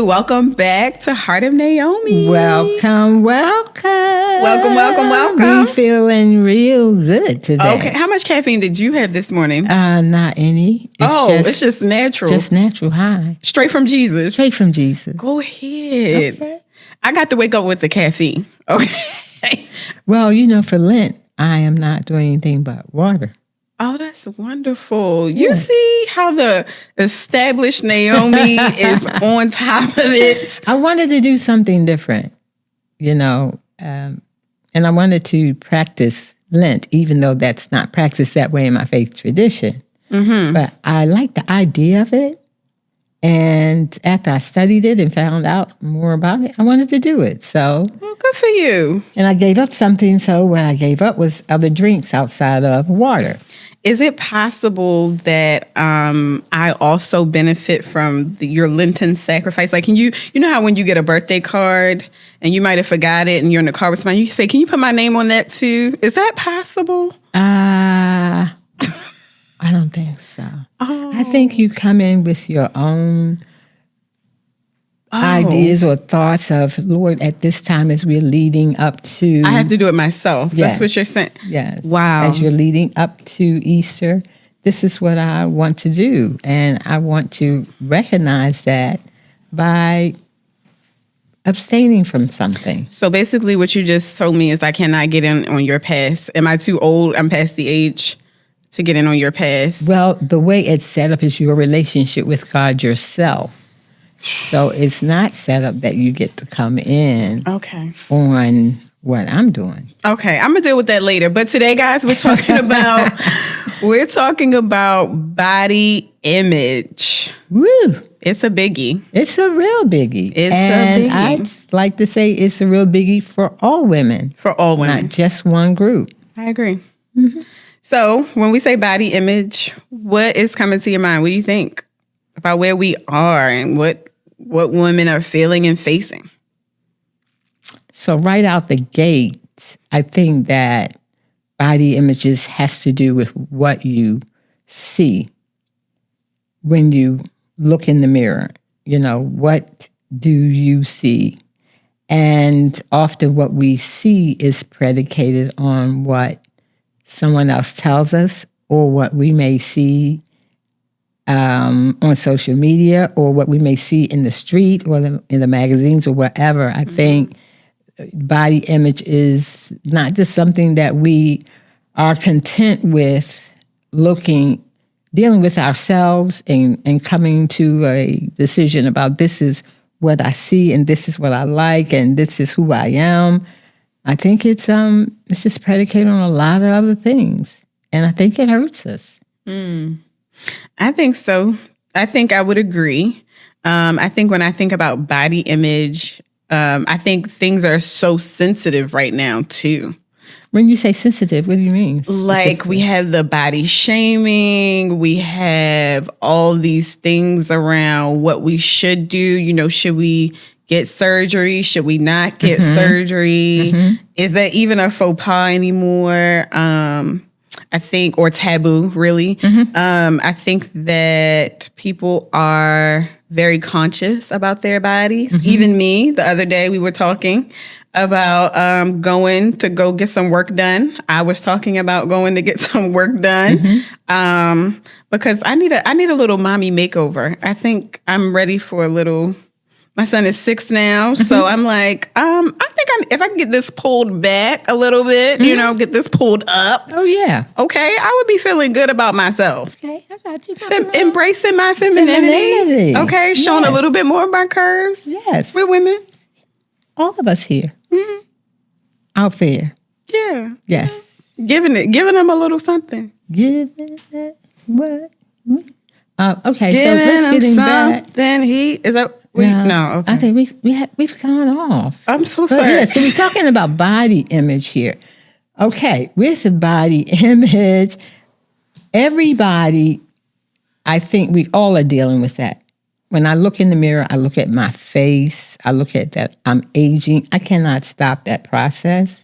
welcome back to Heart of Naomi. Welcome. Welcome. We feeling real good today. Okay, how much caffeine did you have this morning? Not any. It's just natural. Just natural high. Straight from Jesus. Go ahead. Okay. I got to wake up with the caffeine. Okay. Well, for Lent, I am not doing anything but water. Oh, that's wonderful. Yeah. You see how the established Naomi is on top of it. I wanted to do something different, and I wanted to practice Lent, even though that's not practiced that way in my faith tradition. Mm-hmm. But I like the idea of it. And after I studied it and found out more about it, I wanted to do it. So, well, good for you. And I gave up something. So what I gave up was other drinks outside of water. Is it possible that I also benefit from your Lenten sacrifice? Like, can you know how when you get a birthday card and you might have forgot it and you're in the car with somebody, you say, can you put my name on that too? Is that possible? I don't think so. Oh. I think you come in with your own ideas or thoughts of, Lord, at this time as we're leading up to... I have to do it myself. Yes. That's what you're saying? Yes. Wow. As you're leading up to Easter, this is what I want to do. And I want to recognize that by abstaining from something. So basically what you just told me is I cannot get in on your pass. Am I too old? I'm past the age to get in on your pass? Well, the way it's set up is your relationship with God yourself. So it's not set up that you get to come in on what I'm doing. Okay, I'm gonna deal with that later. But today, guys, we're talking about body image. Woo! It's a biggie. It's a real biggie. And I'd like to say it's a real biggie for all women. For all women. Not just one group. I agree. Mm-hmm. So when we say body image, what is coming to your mind? What do you think about where we are and what women are feeling and facing? So right out the gate, I think that body images has to do with what you see when you look in the mirror. What do you see? And often what we see is predicated on what someone else tells us or what we may see on social media or what we may see in the street or in the magazines or wherever. I think body image is not just something that we are content with dealing with ourselves and coming to a decision about this is what I see and this is what I like and this is who I am. I think it's just predicated on a lot of other things. And I think it hurts us. I think so. I think I would agree. I think when I think about body image, I think things are so sensitive right now, too. When you say sensitive, what do you mean? Like we have the body shaming. We have all these things around what we should do. Should we get surgery? Should we not get surgery? Mm-hmm. Is that even a faux pas anymore? I think, or taboo, really. Mm-hmm. I think that people are very conscious about their bodies. Mm-hmm. Even me, the other day we were talking about going to go get some work done. I was talking about going to get some work done because I need a little mommy makeover. I think I'm ready for a little. My son is 6 now, so I'm like, I think if I can get this pulled back a little bit, get this pulled up. Oh, yeah. Okay, I would be feeling good about myself. Okay, I got you. Embracing my femininity. Okay, showing a little bit more of my curves. Yes. We're women. All of us here. Mm-hmm. Out there. Yeah. Yes. Giving them a little something. Giving it what? Okay, giving so let's get back. Then is that... No, okay. I think we've gone off. I'm so sorry. Yeah, so we're talking about body image here. Okay, where's the body image? Everybody, I think we all are dealing with that. When I look in the mirror, I look at my face. I look at that I'm aging. I cannot stop that process.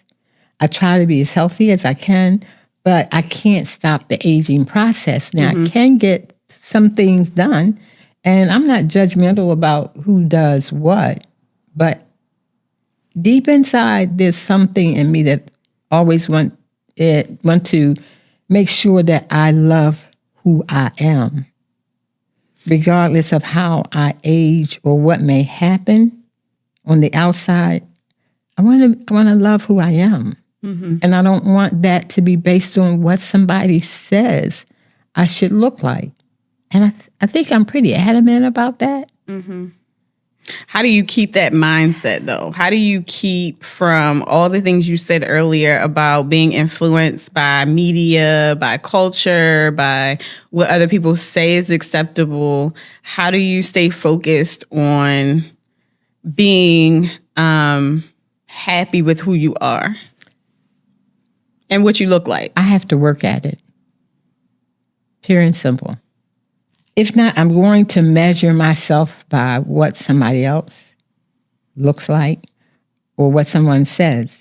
I try to be as healthy as I can, but I can't stop the aging process. Now, I can get some things done And I'm not judgmental about who does what, but deep inside, there's something in me that always want to make sure that I love who I am, regardless of how I age or what may happen on the outside. I want to love who I am. Mm-hmm. And I don't want that to be based on what somebody says I should look like. And I think I'm pretty adamant about that. Mm-hmm. How do you keep that mindset, though? How do you keep from all the things you said earlier about being influenced by media, by culture, by what other people say is acceptable? How do you stay focused on being happy with who you are and what you look like? I have to work at it. Pure and simple. If not, I'm going to measure myself by what somebody else looks like or what someone says.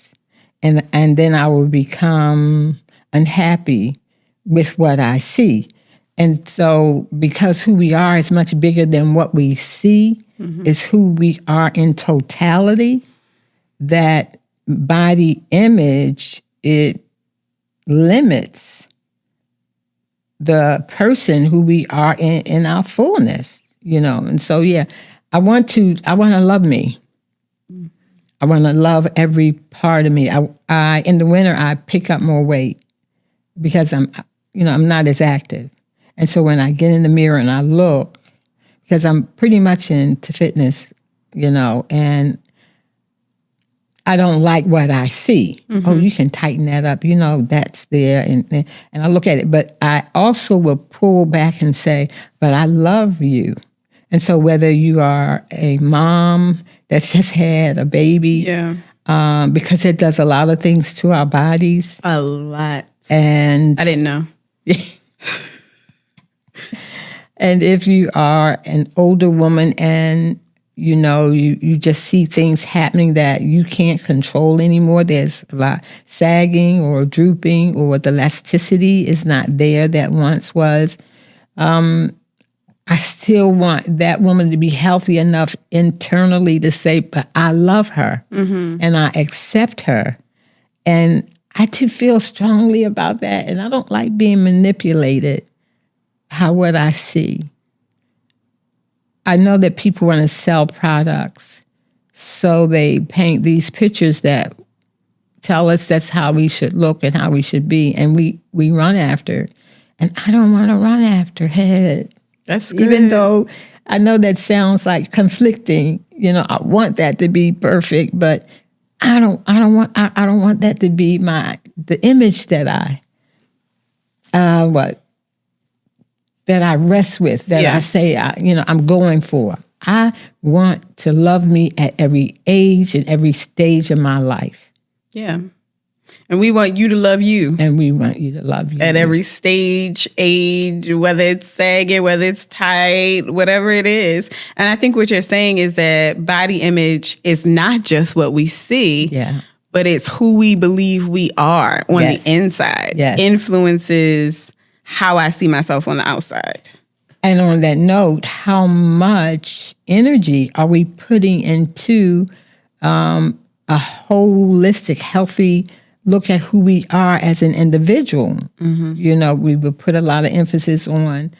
And then I will become unhappy with what I see. And so because who we are is much bigger than what we see, is who we are in totality, that body image, it limits the person who we are in our fullness, And so, I want to love me. I want to love every part of me. I in the winter, I pick up more weight because I'm not as active. And so when I get in the mirror and I look, because I'm pretty much into fitness, and I don't like what I see. Mm-hmm. Oh, you can tighten that up. That's there. And I look at it. But I also will pull back and say, but I love you. And so whether you are a mom that's just had a baby, because it does a lot of things to our bodies. A lot. And I didn't know. And if you are an older woman and you just see things happening that you can't control anymore. There's a lot sagging or drooping, or the elasticity is not there that once was. I still want that woman to be healthy enough internally to say, but I love her and I accept her. And I do feel strongly about that. And I don't like being manipulated by what I see. I know that people want to sell products, so they paint these pictures that tell us that's how we should look and how we should be, and we run after. And I don't want to run after it. That's good. Even though I know that sounds like conflicting. I want that to be perfect, but I don't want that to be the image that that I rest with, that I say, I'm going for. I want to love me at every age and every stage of my life. Yeah. And we want you to love you. And we want you to love you. At every stage, age, whether it's sagging, whether it's tight, whatever it is. And I think what you're saying is that body image is not just what we see, but it's who we believe we are on the inside. Yes. Influences how I see myself on the outside. And on that note, how much energy are we putting into a holistic, healthy look at who we are as an individual? Mm-hmm. We would put a lot of emphasis on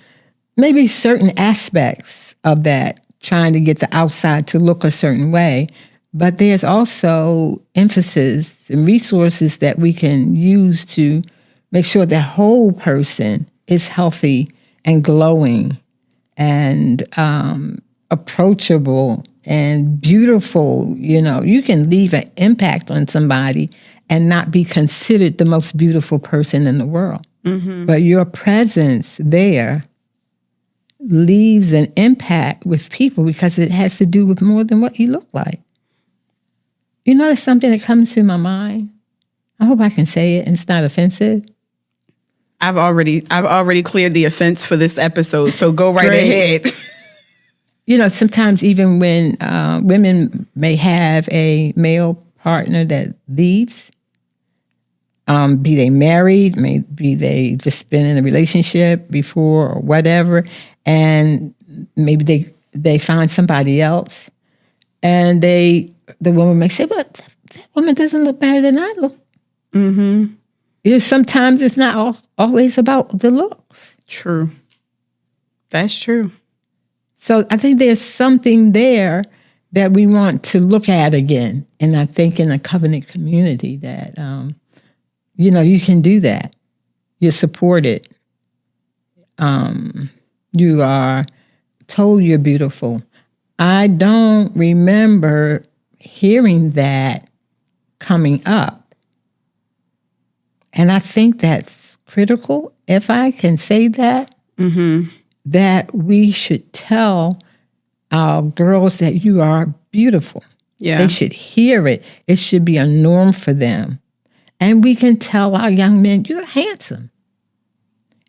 maybe certain aspects of that, trying to get the outside to look a certain way. But there's also emphasis and resources that we can use to make sure the whole person is healthy and glowing and approachable and beautiful. You can leave an impact on somebody and not be considered the most beautiful person in the world. Mm-hmm. But your presence there leaves an impact with people because it has to do with more than what you look like. There's something that comes to my mind. I hope I can say it and it's not offensive. I've already cleared the offense for this episode, so go right ahead. Sometimes even when women may have a male partner that leaves, be they married, maybe they just been in a relationship before or whatever, and maybe they find somebody else, and the woman may say, "But that woman doesn't look better than I look." Mm-hmm. Sometimes it's not always about the looks. True. That's true. So I think there's something there that we want to look at again. And I think in a covenant community that, you can do that. You're supported. You are told you're beautiful. I don't remember hearing that coming up. And I think that's critical, if I can say that, that we should tell our girls that you are beautiful. Yeah. They should hear it. It should be a norm for them. And we can tell our young men, you're handsome.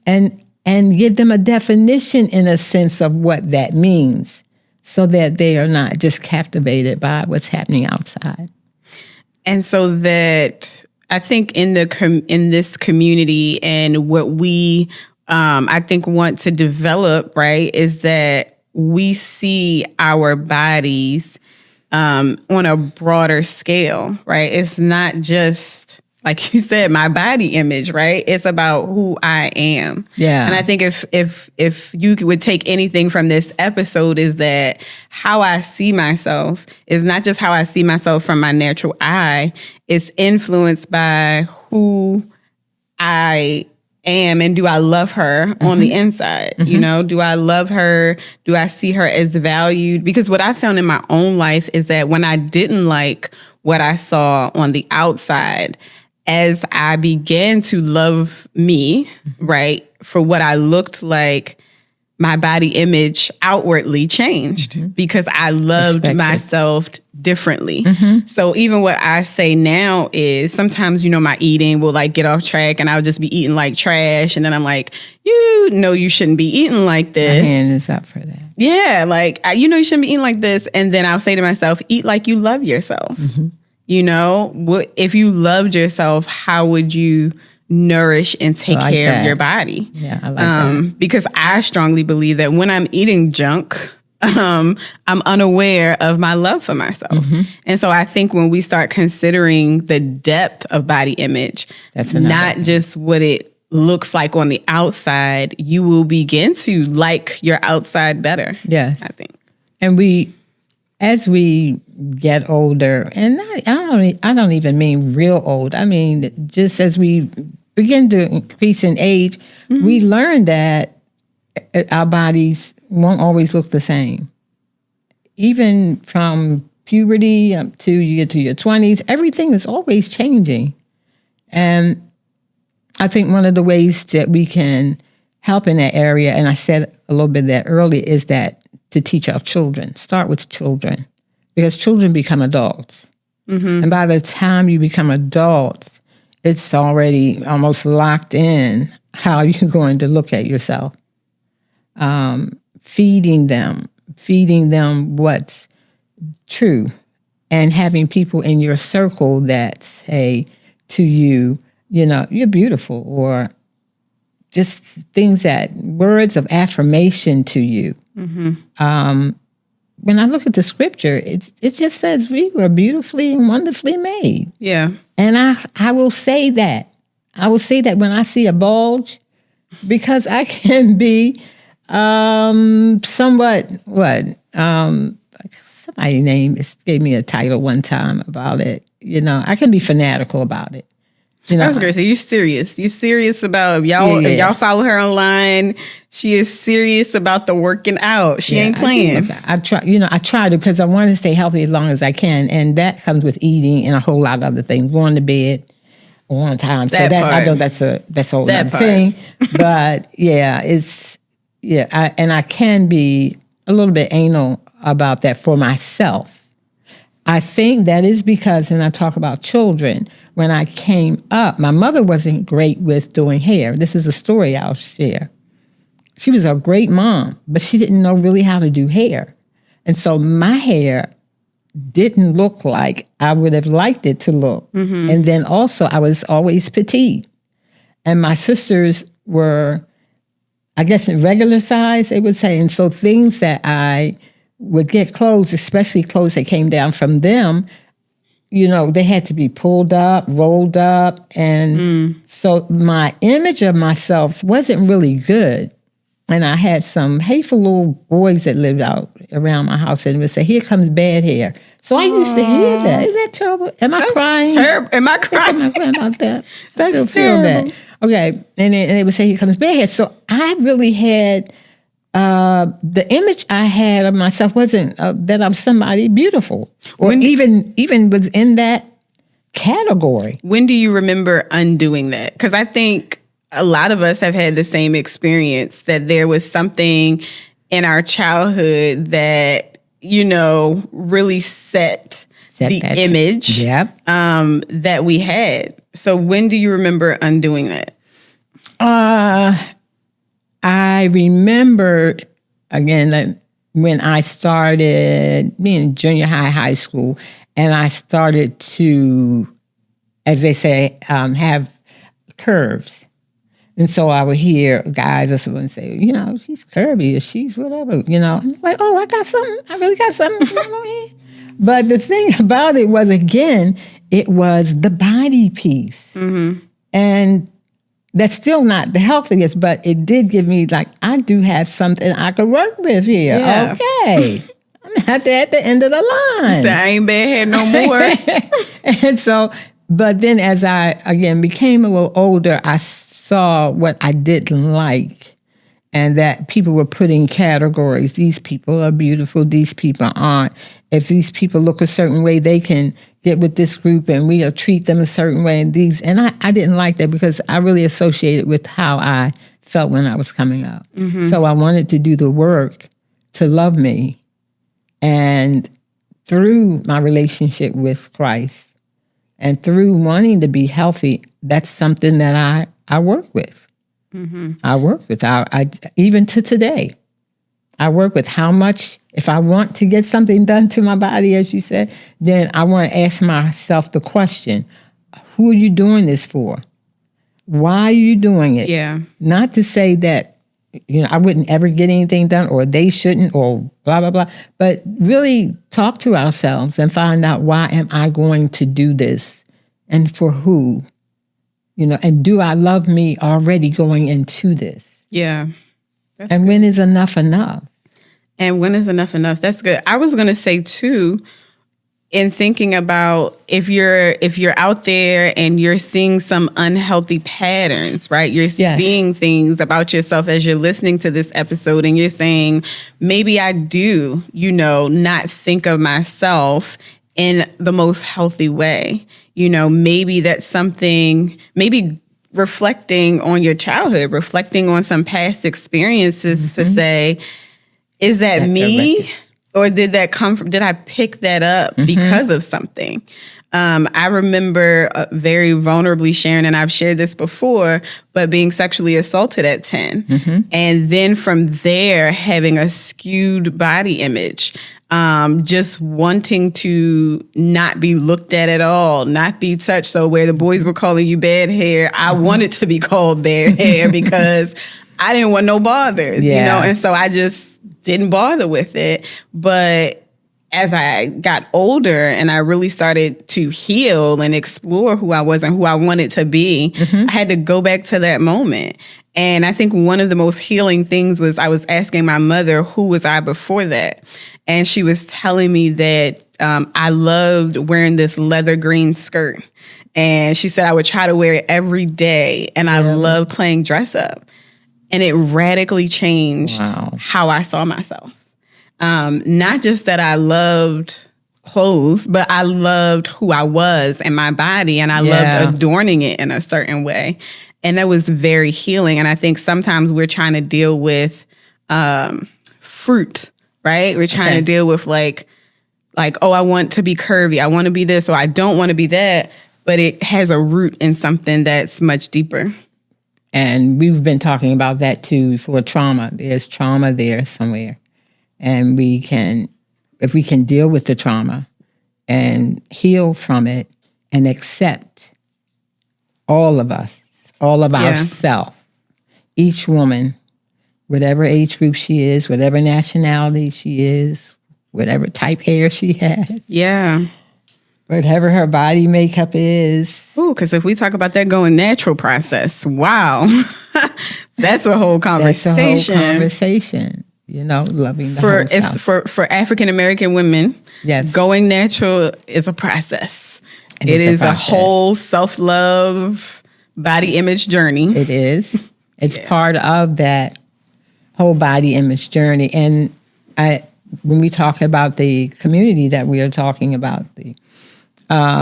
And give them a definition in a sense of what that means so that they are not just captivated by what's happening outside. And so that I think in this community and what we I think want to develop, right, is that we see our bodies on a broader scale, right? It's not just, like you said, my body image, right? It's about who I am. Yeah. And I think if you would take anything from this episode, is that how I see myself is not just how I see myself from my natural eye. It's influenced by who I am, and do I love her on the inside? Do I love her? Do I see her as valued? Because what I found in my own life is that when I didn't like what I saw on the outside, as I began to love me, right, for what I looked like, my body image outwardly changed because I loved myself differently. So even what I say now is sometimes, my eating will like get off track and I'll just be eating like trash. And then I'm like, you shouldn't be eating like this. My hand is up for that. Yeah. Like, you shouldn't be eating like this. And then I'll say to myself, eat like you love yourself. If you loved yourself, how would you nourish and take care of your body? Yeah, I like that. Because I strongly believe that when I'm eating junk, I'm unaware of my love for myself. And so I think when we start considering the depth of body image, not just what it looks like on the outside, you will begin to like your outside better. Yes. I think. And as we get older, and I don't even mean real old. I mean, just as we begin to increase in age, we learn that our bodies won't always look the same. Even from puberty up to you get to your 20s, everything is always changing. And I think one of the ways that we can help in that area, and I said a little bit of that earlier, is that to teach our children. Start with children, because children become adults. And by the time you become adults, it's already almost locked in how you're going to look at yourself. Feeding them what's true, and having people in your circle that say to you, you're beautiful, or just words of affirmation to you. When I look at the scripture, it just says we were beautifully and wonderfully made. Yeah. And I will say that. I will say that when I see a bulge, because I can be somewhat, somebody gave me a title one time about it. I can be fanatical about it. I was going to say, you're serious. You're serious about if y'all follow her online. She is serious about the working out. She ain't playing. I try to, because I want to stay healthy as long as I can, and that comes with eating and a whole lot of other things. Going to bed on time. I know that's a whole other thing. But and I can be a little bit anal about that for myself. I think that is because, and I talk about children, when I came up, my mother wasn't great with doing hair. This is a story I'll share. She was a great mom, but she didn't know really how to do hair. And so my hair didn't look like I would have liked it to look. And then also I was always petite. And my sisters were I guess in regular size, they would say. And so things that I would get clothes, especially clothes that came down from them, they had to be pulled up, rolled up. And so my image of myself wasn't really good. And I had some hateful little boys that lived out around my house and would say, "Here comes bad hair." So I used to hear that. Isn't that terrible? That's crying? Terrible. Am I crying? Am I crying about that? That's I still feel terrible. that. Okay. And they would say, "Here comes bad hair." So I really had, the image I had of myself wasn't that I was somebody beautiful or even was in that category. When do you remember undoing that? Because I think a lot of us have had the same experience, that there was something in our childhood that, really set the image that we had. So when do you remember undoing that? I remember, again, that when I started being in junior high school, and I started to, as they say, have curves. And so I would hear guys or someone say, "She's curvy," or "She's whatever," And I'm like, "Oh, I got something. I really got something going on here." But the thing about it was, again, it was the body piece. Mm-hmm. And that's still not the healthiest, but it did give me, I do have something I could work with here. Yeah. Okay. I'm at the end of the line. You said, "I ain't bad hair no more." And so, but then as I, again, became a little older, I saw what I didn't like, and that people were putting categories. These people are beautiful. These people aren't. If these people look a certain way, they can get with this group, and we'll treat them a certain way. And I didn't like that, because I really associated with how I felt when I was coming up. Mm-hmm. So I wanted to do the work to love me. And through my relationship with Christ and through wanting to be healthy, that's something that I work with. Mm-hmm. I work with. I even to today, I work with how much, if I want to get something done to my body, as you said, then I want to ask myself the question, who are you doing this for? Why are you doing it? Yeah. Not to say that, I wouldn't ever get anything done, or they shouldn't, or blah, blah, blah. But really talk to ourselves and find out, why am I going to do this? And for who? And do I love me already going into this? Yeah. And good. When is enough enough? And when is enough enough? That's good. I was going to say too, in thinking about if you're out there and you're seeing some unhealthy patterns, right? You're seeing things about yourself as you're listening to this episode, and you're saying, maybe I do, not think of myself in the most healthy way. Maybe that's something, maybe reflecting on your childhood, reflecting on some past experiences to say, is that me? Or did that come from, did I pick that up because of something? I remember very vulnerably sharing, and I've shared this before, but being sexually assaulted at 10. Mm-hmm. And then from there, having a skewed body image, just wanting to not be looked at all, not be touched. So where the boys were calling you bad hair, I wanted to be called bad hair because I didn't want no bothers, And so I just didn't bother with it. But as I got older and I really started to heal and explore who I was and who I wanted to be, I had to go back to that moment. And I think one of the most healing things was I was asking my mother, who was I before that? And she was telling me that I loved wearing this leather green skirt. And she said I would try to wear it every day. And I loved playing dress up. And it radically changed how I saw myself. Not just that I loved clothes, but I loved who I was and my body, and I loved adorning it in a certain way. And that was very healing. And I think sometimes we're trying to deal with fruit, right? We're trying to deal with like, oh, I want to be curvy. I want to be this, or I don't want to be that. But it has a root in something that's much deeper. And we've been talking about that too for trauma. There's trauma there somewhere. And if we can deal with the trauma and heal from it and accept all of us, all of ourselves, each woman whatever age group she is, whatever nationality she is, whatever type hair she has. Yeah. Whatever her body makeup is. Ooh, because if we talk about that going natural process, wow. That's a whole conversation. That's a whole conversation. Loving the whole self. For African American women, yes, going natural is a process. It is a whole self-love, body image journey. It is. It's part of that whole body image journey. And when we talk about the community that we are talking about, the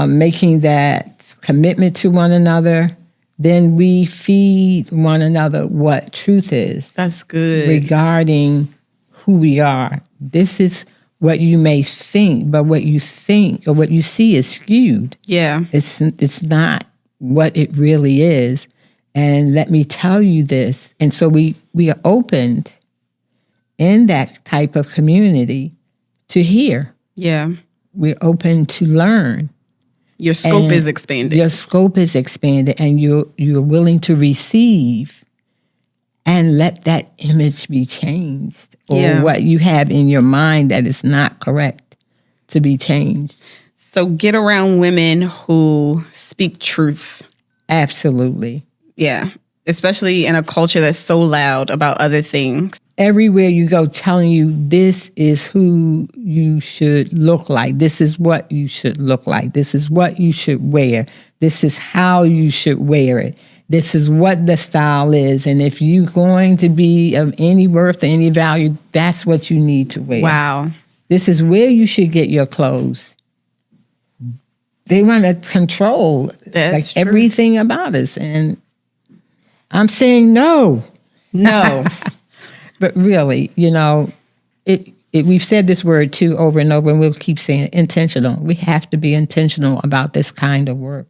making that commitment to one another, then we feed one another what truth is. That's good. Regarding who we are. This is what you may think, but what you think or what you see is skewed. Yeah. It's not what it really is. And let me tell you this. And so we are opened in that type of community to hear. Yeah. We're open to learn. Your scope is expanded. Your scope is expanded, and you're willing to receive and let that image be changed, or what you have in your mind that is not correct to be changed. So get around women who speak truth. Absolutely. Yeah. Especially in a culture that's so loud about other things. Everywhere you go, telling you this is who you should look like. This is what you should look like. This is what you should wear. This is how you should wear it. This is what the style is. And if you're going to be of any worth or any value, that's what you need to wear. Wow. This is where you should get your clothes. They want to control everything about us. And I'm saying no. No. But really, we've said this word too over and over, and we'll keep saying it, intentional. We have to be intentional about this kind of work.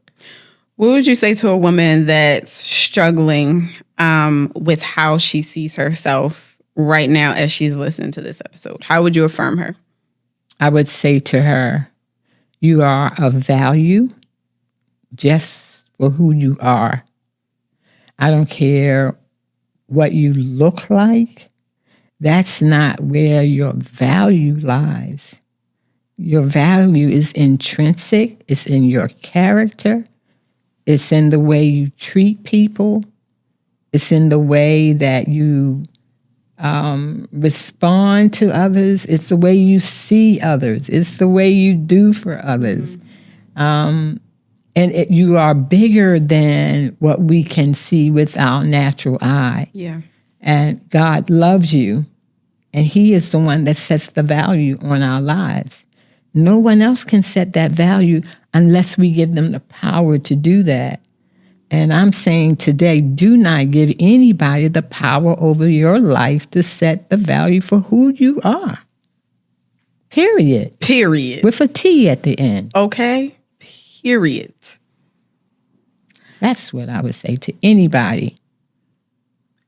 What would you say to a woman that's struggling with how she sees herself right now as she's listening to this episode? How would you affirm her? I would say to her, you are of value just for who you are. I don't care what you look like. That's not where your value lies. Your value is intrinsic. It's in your character. It's in the way you treat people. It's in the way that you respond to others. It's the way you see others. It's the way you do for others. And you are bigger than what we can see with our natural eye. Yeah. And God loves you. And He is the one that sets the value on our lives. No one else can set that value unless we give them the power to do that. And I'm saying today, do not give anybody the power over your life to set the value for who you are. Period. Period. With a T at the end. Okay. Period. That's what I would say to anybody.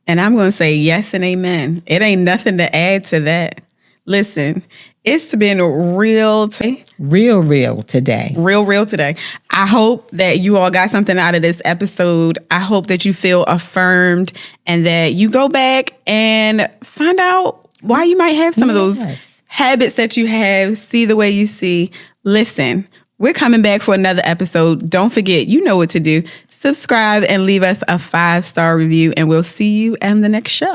And I'm going to say yes and amen. It ain't nothing to add to that. Listen, it's been real today. Real today. Real today. I hope that you all got something out of this episode. I hope that you feel affirmed and that you go back and find out why you might have some of those habits that you have, see the way you see. Listen, we're coming back for another episode. Don't forget, you know what to do. Subscribe and leave us a 5-star review, and we'll see you in the next show.